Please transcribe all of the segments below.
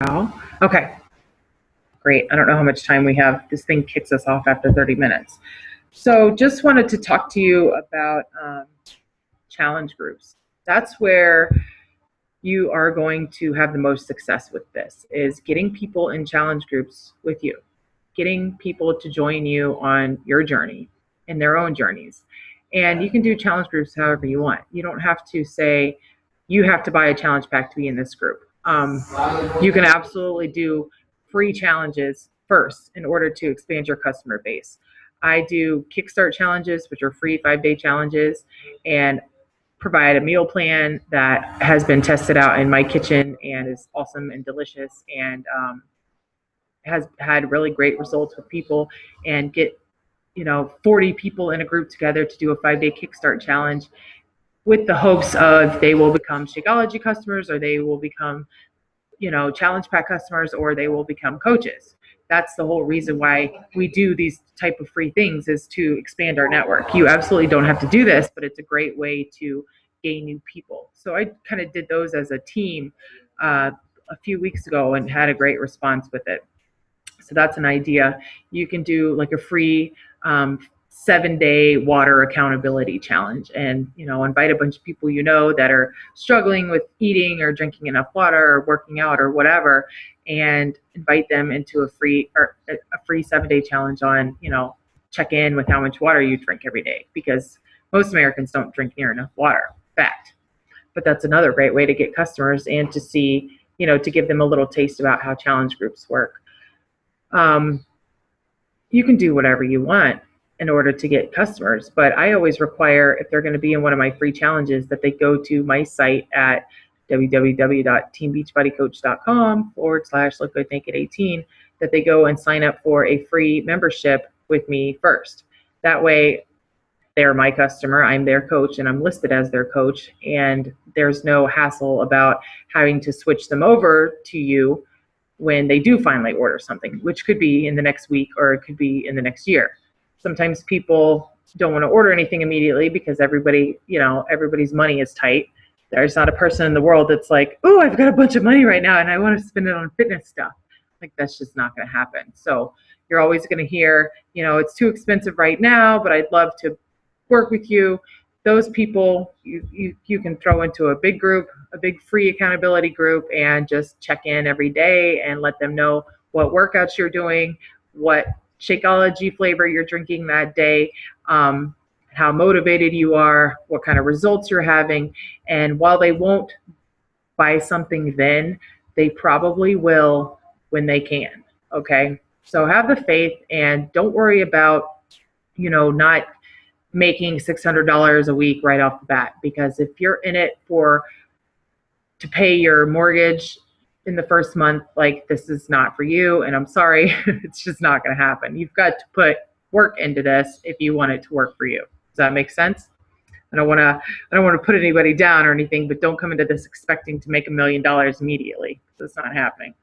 Wow. Okay, great. I don't know how much time we have. This thing kicks us off after 30 minutes. So just wanted to talk to you about challenge groups. That's where you are going to have the most success with this, is getting people in challenge groups with you, getting people to join you on your journey in their own journeys. And you can do challenge groups however you want. You don't have to say you have to buy a challenge pack to be in this group. You can absolutely do free challenges first in order to expand your customer base. I do Kickstart challenges, which are free 5-day challenges, and provide a meal plan that has been tested out in my kitchen and is awesome and delicious, and has had really great results with people, and get 40 people in a group together to do a 5-day Kickstart challenge with the hopes of they will become Shakeology customers, or they will become challenge pack customers, or they will become coaches. That's the whole reason why we do these type of free things, is to expand our network. You absolutely don't have to do this, but it's a great way to gain new people. So I kind of did those as a team a few weeks ago and had a great response with it. So that's an idea. You can do like a free 7-day water accountability challenge, and invite a bunch of people that are struggling with eating or drinking enough water or working out or whatever, and invite them into a free 7-day challenge on check in with how much water you drink every day, because most Americans don't drink near enough water. Fact. But that's another great way to get customers and to see, to give them a little taste about how challenge groups work. You can do whatever you want in order to get customers, but I always require, if they're going to be in one of my free challenges, that they go to my site at www.teambeachbodycoach.com/look-good-naked-18, that they go and sign up for a free membership with me first. That way they're my customer, I'm their coach, and I'm listed as their coach, and there's no hassle about having to switch them over to you when they do finally order something, which could be in the next week or it could be in the next year. Sometimes people don't want to order anything immediately because everybody's money is tight. There's not a person in the world that's like, oh, I've got a bunch of money right now and I want to spend it on fitness stuff. Like, that's just not going to happen. So you're always going to hear, it's too expensive right now, but I'd love to work with you. Those people you can throw into a big group, a big free accountability group, and just check in every day and let them know what workouts you're doing, what Shakeology flavor you're drinking that day, how motivated you are, what kind of results you're having. And while they won't buy something then, they probably will when they can. Okay? So have the faith and don't worry about, not making $600 a week right off the bat, because if you're in it to pay your mortgage in the first month, like, this is not for you, and I'm sorry, it's just not going to happen. You've got to put work into this if you want it to work for you. Does that make sense? I don't want to put anybody down or anything, but don't come into this expecting to make $1 million immediately. That's not happening.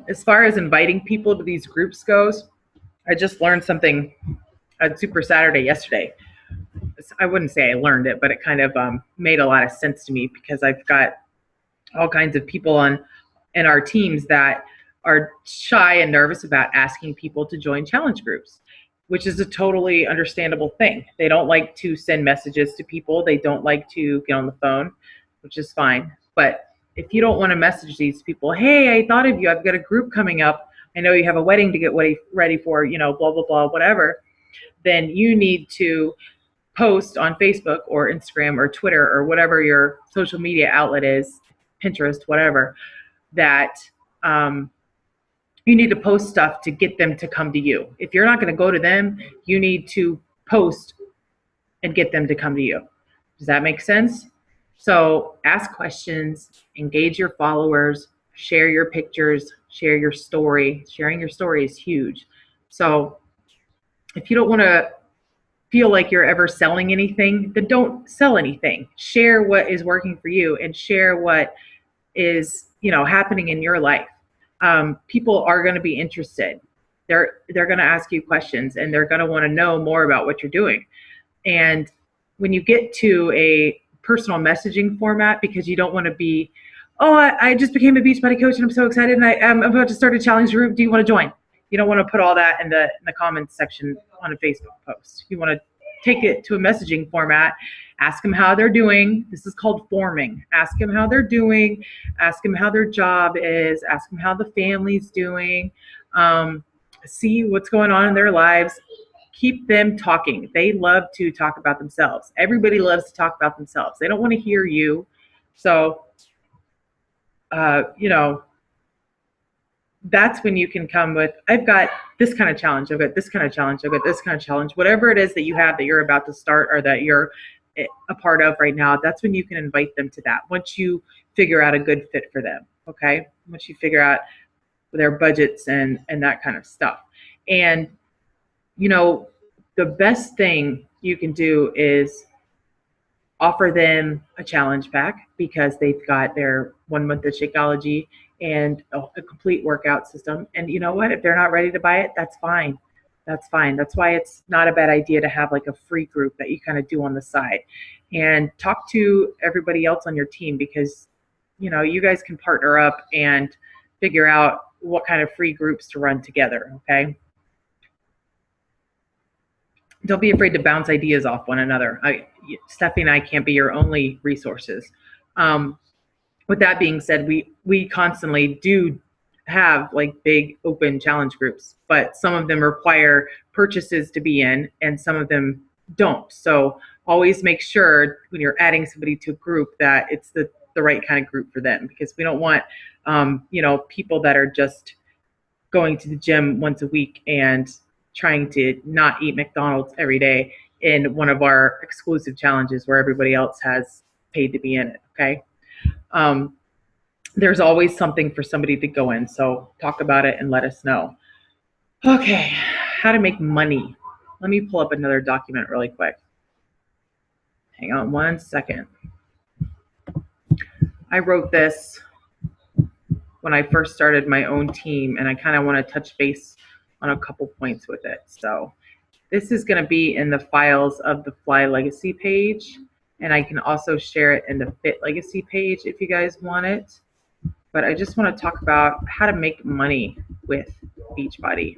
As far as inviting people to these groups goes, I just learned something at Super Saturday yesterday. I wouldn't say I learned it, but it kind of made a lot of sense to me, because I've got all kinds of people in our teams that are shy and nervous about asking people to join challenge groups, which is a totally understandable thing. They don't like to send messages to people. They don't like to get on the phone, which is fine. But if you don't want to message these people, hey, I thought of you, I've got a group coming up, I know you have a wedding to get ready for, blah, blah, blah, whatever, then you need to post on Facebook or Instagram or Twitter or whatever your social media outlet is, Pinterest, whatever, that you need to post stuff to get them to come to you. If you're not going to go to them, you need to post and get them to come to you. Does that make sense? So ask questions, engage your followers, share your pictures, share your story. Sharing your story is huge. So if you don't want to feel like you're ever selling anything, then don't sell anything. Share what is working for you and share what is, happening in your life. People are going to be interested. They're going to ask you questions, and they're going to want to know more about what you're doing. And when you get to a personal messaging format, because you don't want to be, oh, I just became a Beachbody coach and I'm so excited and I'm about to start a challenge group. Do you want to join? You don't want to put all that in the comments section on a Facebook post. You want to take it to a messaging format. Ask them how they're doing. This is called forming. Ask them how they're doing. Ask them how their job is. Ask them how the family's doing. See what's going on in their lives. Keep them talking. They love to talk about themselves. Everybody loves to talk about themselves. They don't want to hear you. So, that's when you can come with, I've got this kind of challenge, I've got this kind of challenge, I've got this kind of challenge, whatever it is that you have that you're about to start or that you're a part of right now. That's when you can invite them to that. Once you figure out a good fit for them, okay? Once you figure out their budgets and that kind of stuff. And, the best thing you can do is offer them a challenge pack, because they've got their 1 month of Shakeology and a complete workout system. And you know what? If they're not ready to buy it, that's fine. That's fine. That's why it's not a bad idea to have like a free group that you kind of do on the side, and talk to everybody else on your team, because you guys can partner up and figure out what kind of free groups to run together. Okay. Don't be afraid to bounce ideas off one another. Stephanie and I can't be your only resources. With that being said, we constantly do have like big open challenge groups, but some of them require purchases to be in and some of them don't. So always make sure when you're adding somebody to a group that it's the right kind of group for them, because we don't want people that are just going to the gym once a week and trying to not eat McDonald's every day in one of our exclusive challenges where everybody else has paid to be in it. Okay. There's always something for somebody to go in. So talk about it and let us know. Okay. How to make money. Let me pull up another document really quick. Hang on 1 second. I wrote this when I first started my own team, and I kind of want to touch base on a couple points with it. So this is going to be in the files of the Fly Legacy page, and I can also share it in the Fit Legacy page if you guys want it. But I just want to talk about how to make money with Beachbody.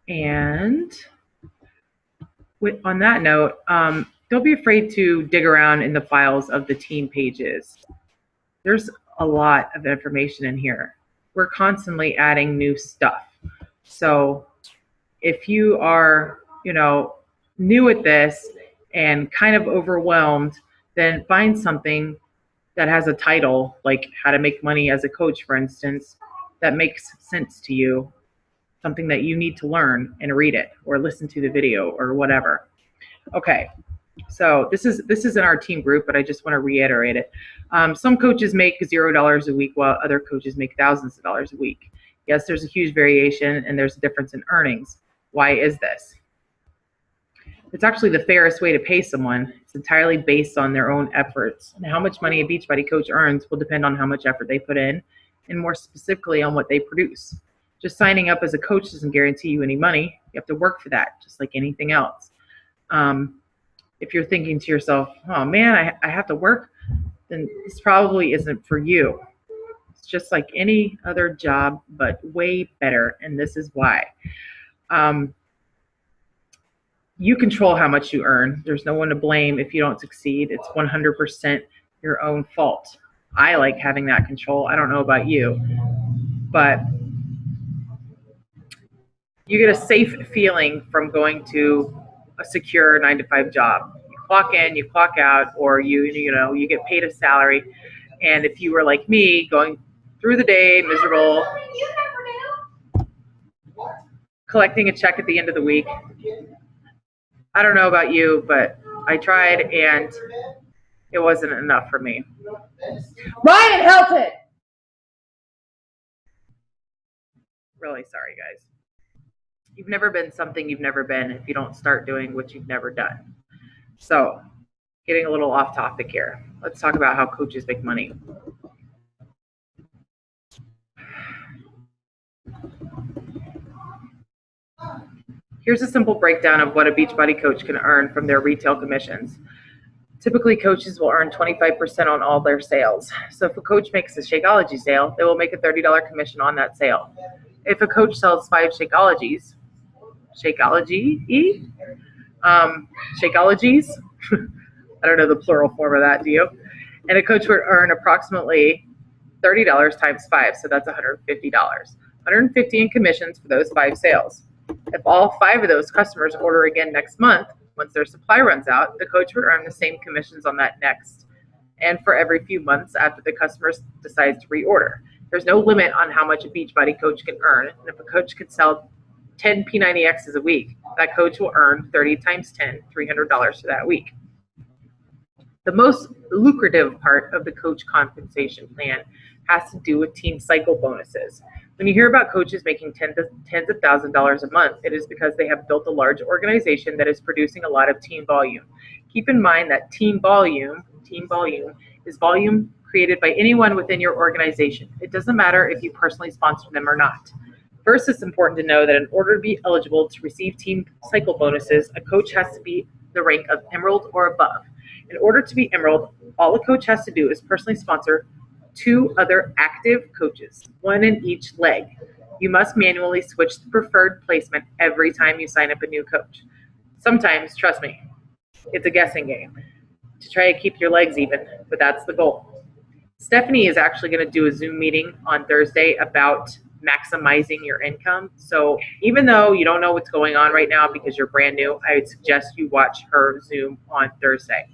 And on that note, don't be afraid to dig around in the files of the team pages. There's a lot of information in here. We're constantly adding new stuff. So if you are, new at this and kind of overwhelmed, then find something that has a title, like How to Make Money as a Coach, for instance, that makes sense to you, something that you need to learn, and read it or listen to the video or whatever. Okay. So this is in our team group, but I just want to reiterate it. Some coaches make $0 a week while other coaches make thousands of dollars a week. Yes, there's a huge variation and there's a difference in earnings. Why is this? It's actually the fairest way to pay someone. It's entirely based on their own efforts. And how much money a Beachbody coach earns will depend on how much effort they put in, and more specifically on what they produce. Just signing up as a coach doesn't guarantee you any money. You have to work for that, just like anything else. If you're thinking to yourself, oh man, I have to work, then this probably isn't for you. It's just like any other job, but way better. And this is why. You control how much you earn. There's no one to blame if you don't succeed. It's 100% your own fault. I like having that control. I don't know about you, but you get a safe feeling from going to a secure 9-to-5 job. You clock in, you clock out, or you get paid a salary. And if you were like me, going through the day miserable, collecting a check at the end of the week, I don't know about you, but I tried and it wasn't enough for me. Ryan, help it! Really sorry, guys. You've never been something you've never been if you don't start doing what you've never done. So, getting a little off topic here. Let's talk about how coaches make money. Here's a simple breakdown of what a Beachbody coach can earn from their retail commissions. Typically, coaches will earn 25% on all their sales. So if a coach makes a Shakeology sale, they will make a $30 commission on that sale. If a coach sells 5 Shakeologies, Shakeologies, I don't know the plural form of that, do you? And a coach would earn approximately $30 times 5, so that's $150. $150 in commissions for those 5 sales. If all 5 of those customers order again next month, once their supply runs out, the coach would earn the same commissions on that next and for every few months after the customer decides to reorder. There's no limit on how much a Beachbody coach can earn. And if a coach could sell 10 P90Xs a week, that coach will earn 30 times 10, $300 for that week. The most lucrative part of the coach compensation plan has to do with team cycle bonuses. When you hear about coaches making tens of thousands of dollars a month, it is because they have built a large organization that is producing a lot of team volume. Keep in mind that team volume is volume created by anyone within your organization. It doesn't matter if you personally sponsor them or not. First, it's important to know that in order to be eligible to receive team cycle bonuses, a coach has to be the rank of Emerald or above. In order to be Emerald, all a coach has to do is personally sponsor 2 other active coaches, 1 in each leg. You must manually switch the preferred placement every time you sign up a new coach. Sometimes, trust me, it's a guessing game to try to keep your legs even, but that's the goal. Stephanie is actually going to do a Zoom meeting on Thursday about maximizing your income. So even though you don't know what's going on right now because you're brand new, I would suggest you watch her Zoom on Thursday.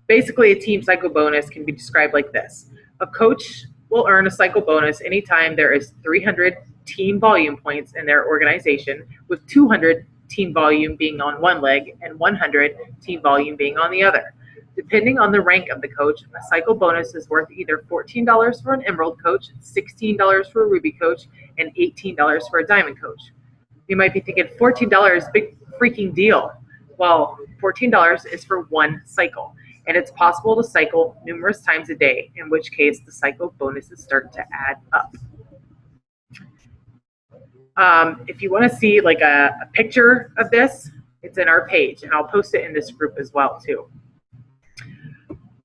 Basically, a team cycle bonus can be described like this. A coach will earn a cycle bonus anytime there is 300 team volume points in their organization, with 200 team volume being on one leg and 100 team volume being on the other. Depending on the rank of the coach, a cycle bonus is worth either $14 for an Emerald coach, $16 for a Ruby coach, and $18 for a Diamond coach. You might be thinking, $14, big freaking deal. Well, $14 is for one cycle, and it's possible to cycle numerous times a day, in which case the cycle bonuses start to add up. If you want to see like a picture of this, it's in our page, and I'll post it in this group as well too.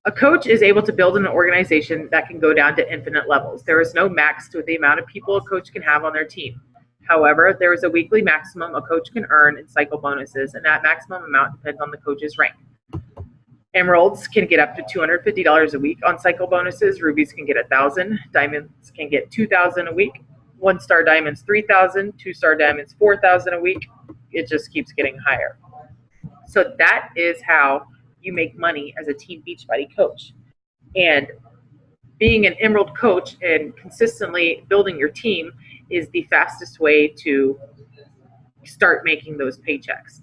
A coach is able to build an organization that can go down to infinite levels. There is no max to the amount of people a coach can have on their team. However, there is a weekly maximum a coach can earn in cycle bonuses, and that maximum amount depends on the coach's rank. Emeralds can get up to $250 a week on cycle bonuses. Rubies can get $1,000. Diamonds can get $2,000 a week. 1-star diamonds $3,000. 2-star diamonds $4,000 a week. It just keeps getting higher. So that is how you make money as a Team Beachbody coach. And being an Emerald coach and consistently building your team is the fastest way to start making those paychecks.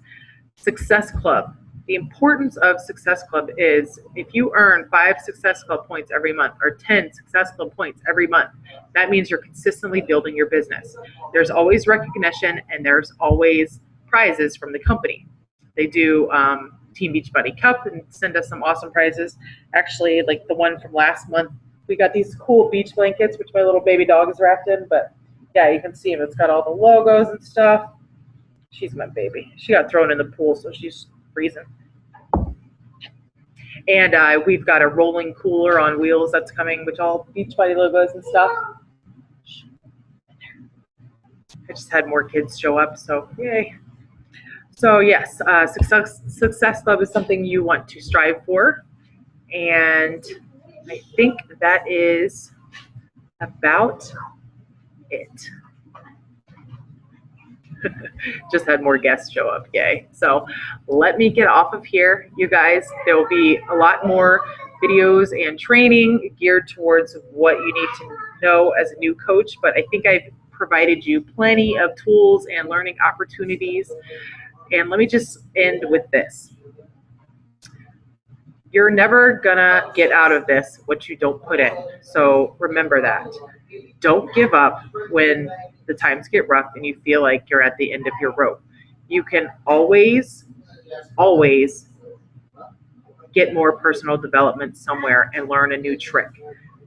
Success Club. The importance of Success Club is if you earn 5 Success Club points every month or 10 Success Club points every month, that means you're consistently building your business. There's always recognition and there's always prizes from the company. They do Team Beachbody Cup and send us some awesome prizes. Actually, like the one from last month, we got these cool beach blankets, which my little baby dog is wrapped in. But yeah, you can see them. It's got all the logos and stuff. She's my baby. She got thrown in the pool, so she's freezing. And we've got a rolling cooler on wheels that's coming, which all Beachbody logos and stuff. I just had more kids show up, so yay. So yes, Success Club is something you want to strive for. And I think that is about it. Just had more guests show up, yay. So let me get off of here, you guys. There will be a lot more videos and training geared towards what you need to know as a new coach, but I think I've provided you plenty of tools and learning opportunities. And let me just end with this. You're never gonna get out of this what you don't put in. So remember that. Don't give up when the times get rough and you feel like you're at the end of your rope. You can always, always get more personal development somewhere and learn a new trick.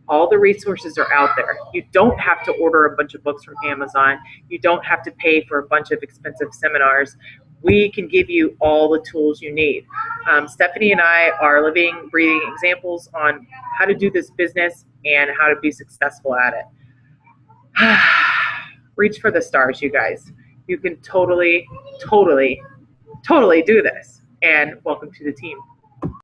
All the resources are out there. You don't have to order a bunch of books from Amazon. You don't have to pay for a bunch of expensive seminars. we can give you all the tools you need. Stephanie and I are living, breathing examples on how to do this business and how to be successful at it. Reach for the stars, you guys. You can totally, totally, totally do this. And welcome to the team.